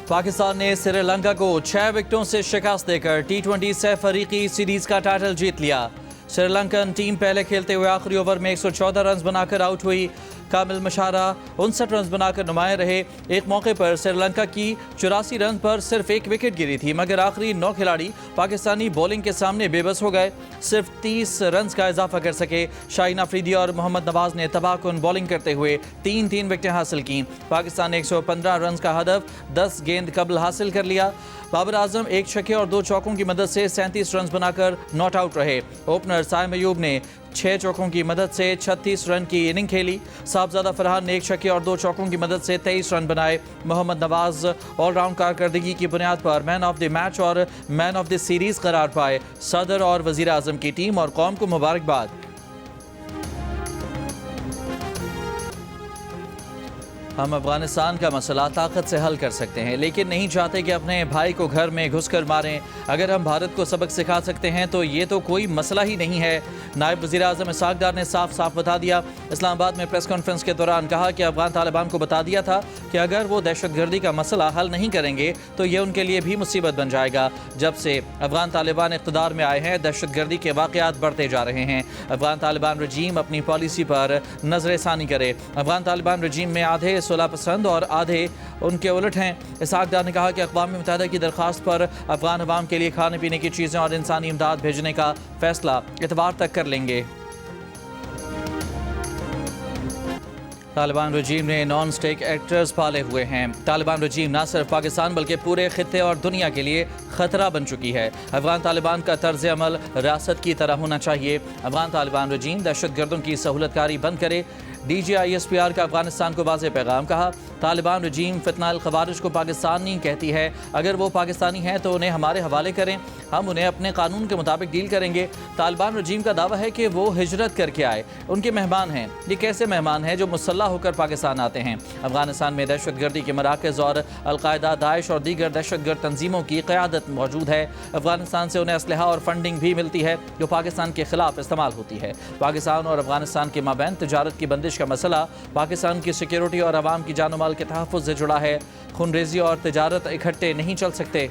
पाकिस्तान ने श्रीलंका को 6 विकेटों से शिकस्त देकर टी20 सह फरीकी सीरीज का टाइटल जीत लिया। श्रीलंकन टीम पहले खेलते हुए आखिरी ओवर में 114 रन बनाकर आउट हुई। कामिल मशारा 59 रन बनाकर नुमाया रहे। एक मौके पर श्रीलंका की 84 रन पर सिर्फ एक विकेट गिरी थी, मगर आखिरी 9 खिलाड़ी पाकिस्तानी बॉलिंग के सामने बेबस हो गए। सिर्फ 30 रन का इजाफा कर सके। शाहीन अफरीदी और मोहम्मद नवाज ने तबाहकुन बॉलिंग करते हुए 3 विकेटें हासिल की। पाकिस्तान ने 115 रन का हदफ 10 गेंद कबल हासिल कर लिया। बाबर आजम 1 छक्के और 2 चौकों की मदद से 37 रन बनाकर नॉट आउट रहे। ओपनर साइम अयूब ने 6 चौकों की मदद से 36 रन की इनिंग खेली। साहबजादा फरहान ने 1 छक्के और 2 चौकों की मदद से 23 रन बनाए। मोहम्मद नवाज ऑलराउंड कारकर्दगी की बुनियाद पर मैन ऑफ द मैच और मैन ऑफ द सीरीज करार पाए। सदर और वजीर आजम की टीम और कौम को मुबारकबाद। हम अफगानिस्तान का मसला ताकत से हल कर सकते हैं, लेकिन नहीं चाहते कि अपने भाई को घर में घुसकर मारें। अगर हम भारत को सबक सिखा सकते हैं तो ये तो कोई मसला ही नहीं है। नायब वज़ीर आज़म इसहाक़ डार ने साफ साफ बता दिया। इस्लामाबाद में प्रेस कॉन्फ्रेंस के दौरान कहा कि अफगान तालिबान को बता दिया था कि अगर वो दहशतगर्दी का मसला हल नहीं करेंगे तो ये उनके लिए भी मुसीबत बन जाएगा। जब से अफगान तालिबान इक़्तिदार में आए हैं, दहशतगर्दी के वाक़यात बढ़ते जा रहे हैं। अफगान तालिबान रजीम अपनी पॉलिसी पर नज़रसानी करे। अफगान तालिबान रजीम में आधे सुलह पसंद और आधे उनके उलट हैं। इसहाक़ डार ने कहा कि अक़वाम मुत्तहिदा की दरख्वास्त पर अफगान अवाम के लिए खाने पीने की चीज़ें और इंसानी इमदाद भेजने का फैसला इतवार तक कर लेंगे। तालिबान रजीम ने नॉन स्टेक एक्टर्स पाले हुए हैं। तालिबान रजीम न सिर्फ पाकिस्तान बल्कि पूरे खित्ते और दुनिया के लिए ख़तरा बन चुकी है। अफगान तालिबान का तर्ज अमल रियासत की तरह होना चाहिए। अफगान तालिबान रजीम दहशतगर्दों की सहूलतकारी बंद करे। DGISPR का अफगानिस्तान को वाज़ेह पैगाम। कहा, तालिबान रजीम फितनाल ख़वारिज को पाकिस्तानी कहती है। अगर वो पाकिस्तानी हैं तो उन्हें हमारे हवाले करें, हम उन्हें अपने कानून के मुताबिक डील करेंगे। तालिबान रजीम का दावा है कि वो हिजरत करके आए, उनके मेहमान हैं। ये कैसे मेहमान हैं जो मुसल्लह होकर पाकिस्तान आते हैं? अफगानिस्तान में दहशतगर्दी के मराकज़ और अलकायदा, दाइश और दीगर दहशतगर्द तंजीमों की क़यादत मौजूद है। अफगानिस्तान से उन्हें असलहा और फंडिंग भी मिलती है जो पाकिस्तान के खिलाफ इस्तेमाल होती है। पाकिस्तान और अफगानिस्तान के माबैन तजारत की बंदिश का मसला पाकिस्तान की सिक्योरिटी और अवाम की जान माल के तहफ़्फ़ुज़ से जुड़ा है। खूनरेज़ी और तजारत इकट्ठे नहीं चल सकते।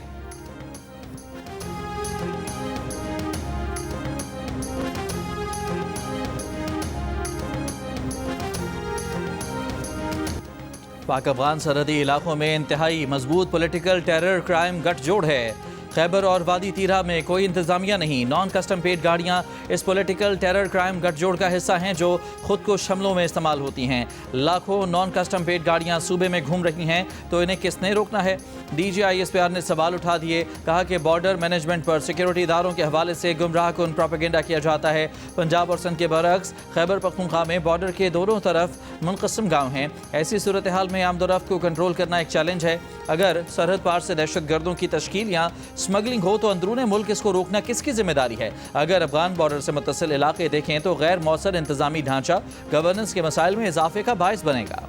पाक अफगान सरहदी इलाकों में इंतहाई मजबूत पॉलिटिकल टेरर क्राइम गठजोड़ है। खैबर और वादी तीरा में कोई इंतजामिया नहीं। नॉन कस्टम पेड गाड़ियाँ इस पॉलिटिकल टेरर क्राइम गठजोड़ का हिस्सा हैं जो खुद को हमलों में इस्तेमाल होती हैं। लाखों नॉन कस्टम पेड गाड़ियाँ सूबे में घूम रही हैं, तो इन्हें किसने रोकना है? DGISPR ने सवाल उठा दिए। कहा कि बॉर्डर मैनेजमेंट पर सिक्योरिटी इदारों के हवाले से गुमराहकुन प्रोपेगेंडा किया जाता है। पंजाब और सिंध के बरक्स खैबर पख्तूनख्वा में बॉर्डर के दोनों तरफ मुनक़सिम गाँव हैं। ऐसी सूरत हाल में आमदोरफ्त को कंट्रोल करना एक चैलेंज है। अगर सरहद पार से दहशतगर्दों की तश्कील या स्मगलिंग हो तो अंदरूनी मुल्क इसको रोकना किसकी जिम्मेदारी है? अगर अफगान बॉर्डर से मुत्तसिल इलाके देखें तो गैर मौसर इंतजामी ढांचा गवर्नेंस के मसाइल में इजाफे का बायस बनेगा।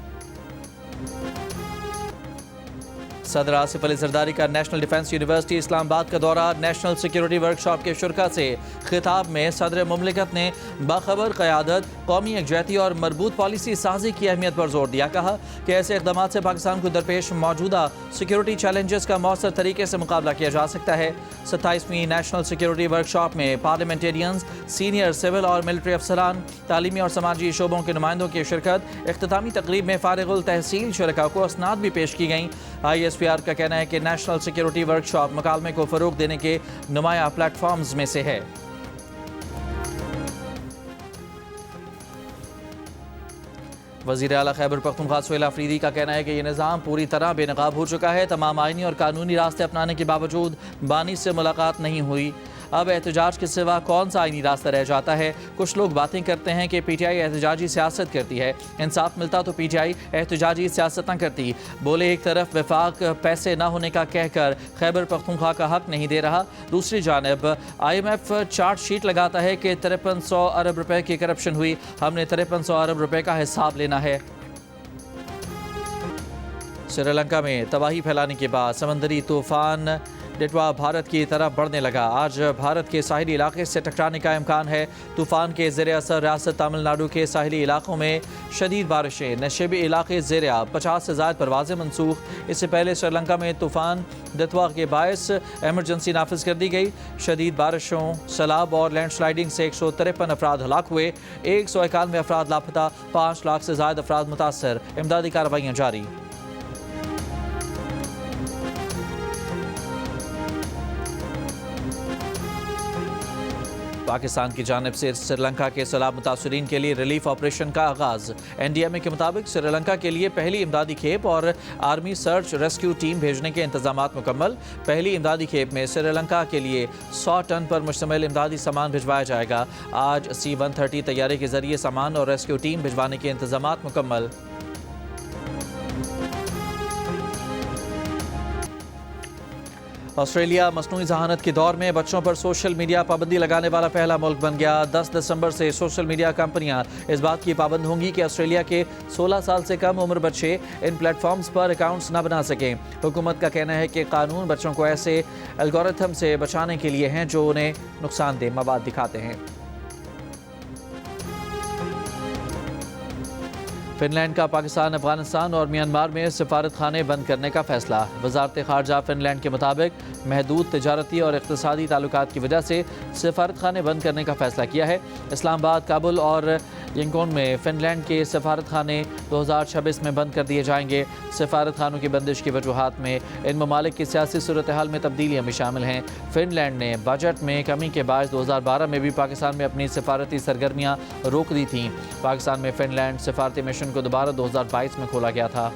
सदर आसिफ अली जरदारी का नेशनल डिफेंस यूनिवर्सिटी इस्लामाबाद का दौरा। नेशनल सिक्योरिटी वर्कशॉप के शुरका से खिताब में सदर मुमलिकत ने बाखबर क़यादत, कौमी यकजहती और मरबूत पॉलिसी साजी की अहमियत पर जोर दिया। कहा कि ऐसे इक़दाम से पाकिस्तान को दरपेश मौजूदा सिक्योरिटी चैलेंजेस का मौसर तरीके से मुकाबला किया जा सकता है। 27वीं नेशनल सिक्योरिटी वर्कशॉप में पार्लियामेंटेरियंस, सीनियर सिविल और मिलिट्री अफसरान, तालीमी और समाजी शोबों के नुमाइंदों की शिरकत। इख्तितामी तकरीब में फारिगुल तहसील शुरका को असनाद भी पेश की गईं। ISPR का कहना है कि नेशनल सिक्योरिटी वर्कशॉप मुकालमे को फ़रोग देने के नुमाया प्लेटफॉर्म्स में से है। वज़ीर आला खैबर पख्तूनख्वा सुहेल अफरीदी का कहना है कि यह निज़ाम पूरी तरह बेनकाब हो चुका है। तमाम आइनी और कानूनी रास्ते अपनाने के बावजूद बानी से मुलाकात नहीं हुई। अब एहतजाज के सिवा कौन सा आइनी रास्ता रह जाता है? कुछ लोग बातें करते हैं कि PTI एहतजाजी सियासत करती है। इंसाफ मिलता तो PTI एहतजाजी सियासत न करती। बोले, एक तरफ वफाक पैसे ना होने का कहकर खैबर पख्तूनख्वा का हक नहीं दे रहा, दूसरी जानब IMF चार्ट शीट लगाता है कि 5300 अरब रुपए की करप्शन हुई। हमने 5300 अरब रुपए का हिसाब लेना है। श्रीलंका में तबाही फैलाने के बाद समंदरी तूफान ڈٹوا بھارت کی طرف بڑھنے لگا. آج بھارت کے ساحلی علاقے سے ٹکرانے کا امکان ہے. طوفان کے زیر اثر ریاست تامل ناڈو کے ساحلی علاقوں میں شدید بارشیں. نشیبی علاقے زیر آب. 50 سے زائد پروازیں منسوخ. اس سے پہلے سری لنکا میں طوفان ڈٹوا کے باعث ایمرجنسی نافذ کر دی گئی. شدید بارشوں، سیلاب اور لینڈ سلائیڈنگ سے 153 افراد ہلاک ہوئے. 191 افراد لاپتہ. 5 لاکھ سے زائد افراد متاثر. امدادی کارروائیاں جاری. پاکستان کی جانب سے سری لنکا کے سیلاب متاثرین کے لیے ریلیف آپریشن کا آغاز. این ڈی ایم اے کے مطابق سری لنکا کے لیے پہلی امدادی کھیپ اور آرمی سرچ ریسکیو ٹیم بھیجنے کے انتظامات مکمل. پہلی امدادی کھیپ میں سری لنکا کے لیے 100 ٹن پر مشتمل امدادی سامان بھجوایا جائے گا. آج C-130 طیارے کے ذریعے سامان اور ریسکیو ٹیم بھجوانے کے انتظامات مکمل. آسٹریلیا مصنوعی ذہانت کے دور میں بچوں پر سوشل میڈیا پابندی لگانے والا پہلا ملک بن گیا. 10 دسمبر سے سوشل میڈیا کمپنیاں اس بات کی پابند ہوں گی کہ آسٹریلیا کے 16 سال سے کم عمر بچے ان پلیٹ فارمز پر اکاؤنٹس نہ بنا سکیں. حکومت کا کہنا ہے کہ قانون بچوں کو ایسے الگورتھم سے بچانے کے لیے ہیں جو انہیں نقصان دہ مواد دکھاتے ہیں. فن لینڈ کا پاکستان، افغانستان اور میانمار میں سفارت خانے بند کرنے کا فیصلہ. وزارت خارجہ فن لینڈ کے مطابق محدود تجارتی اور اقتصادی تعلقات کی وجہ سے سفارت خانے بند کرنے کا فیصلہ کیا ہے. اسلام آباد، کابل اور ینگون میں فن لینڈ کے سفارت خانے 2026 میں بند کر دیے جائیں گے. سفارت خانوں کی بندش کی وجوہات میں ان ممالک کی سیاسی صورتحال میں تبدیلیاں بھی شامل ہیں. فن لینڈ نے بجٹ میں کمی کے باعث 2012 میں بھی پاکستان میں اپنی سفارتی سرگرمیاں روک دی تھیں. پاکستان میں فن لینڈ سفارتی مشن کو دوبارہ 2022 میں کھولا گیا تھا.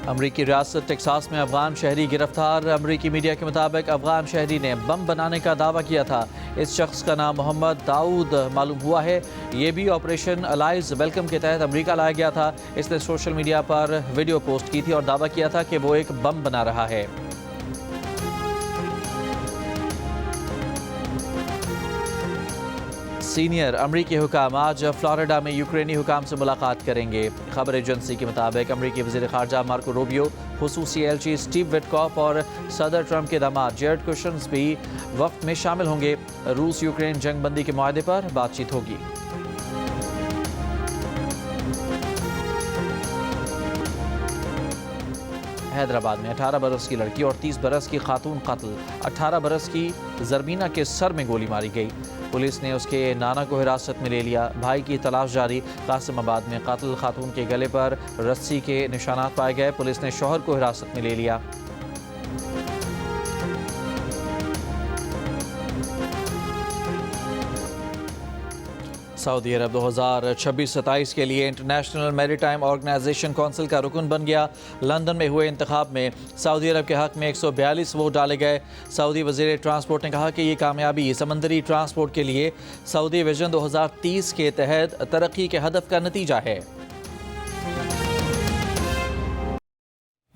امریکی ریاست ٹیکساس میں افغان شہری گرفتار. امریکی میڈیا کے مطابق افغان شہری نے بم بنانے کا دعویٰ کیا تھا. اس شخص کا نام محمد داؤد معلوم ہوا ہے. یہ بھی آپریشن الائز ویلکم کے تحت امریکہ لایا گیا تھا. اس نے سوشل میڈیا پر ویڈیو پوسٹ کی تھی اور دعویٰ کیا تھا کہ وہ ایک بم بنا رہا ہے. سینئر امریکی حکام آج فلوریڈا میں یوکرینی حکام سے ملاقات کریں گے. خبر ایجنسی کے مطابق امریکی وزیر خارجہ مارکو روبیو، خصوصی ایلچی سٹیو وٹکاف اور صدر ٹرمپ کے داماد جیرڈ کوشنز بھی وفد میں شامل ہوں گے. روس یوکرین جنگ بندی کے معاہدے پر بات چیت ہوگی. حیدرآباد میں 18 برس کی لڑکی اور 30 برس کی خاتون قتل. 18 برس کی زرمینہ کے سر میں گولی ماری گئی. پولیس نے اس کے نانا کو حراست میں لے لیا. بھائی کی تلاش جاری. قاسم آباد میں قاتل خاتون کے گلے پر رسی کے نشانات پائے گئے. پولیس نے شوہر کو حراست میں لے لیا. سعودی عرب 2026-27 کے لیے انٹرنیشنل میری ٹائم آرگنائزیشن کونسل کا رکن بن گیا. لندن میں ہوئے انتخاب میں سعودی عرب کے حق میں 142 ووٹ ڈالے گئے. سعودی وزیر ٹرانسپورٹ نے کہا کہ یہ کامیابی سمندری ٹرانسپورٹ کے لیے سعودی ویژن 2030 کے تحت ترقی کے ہدف کا نتیجہ ہے.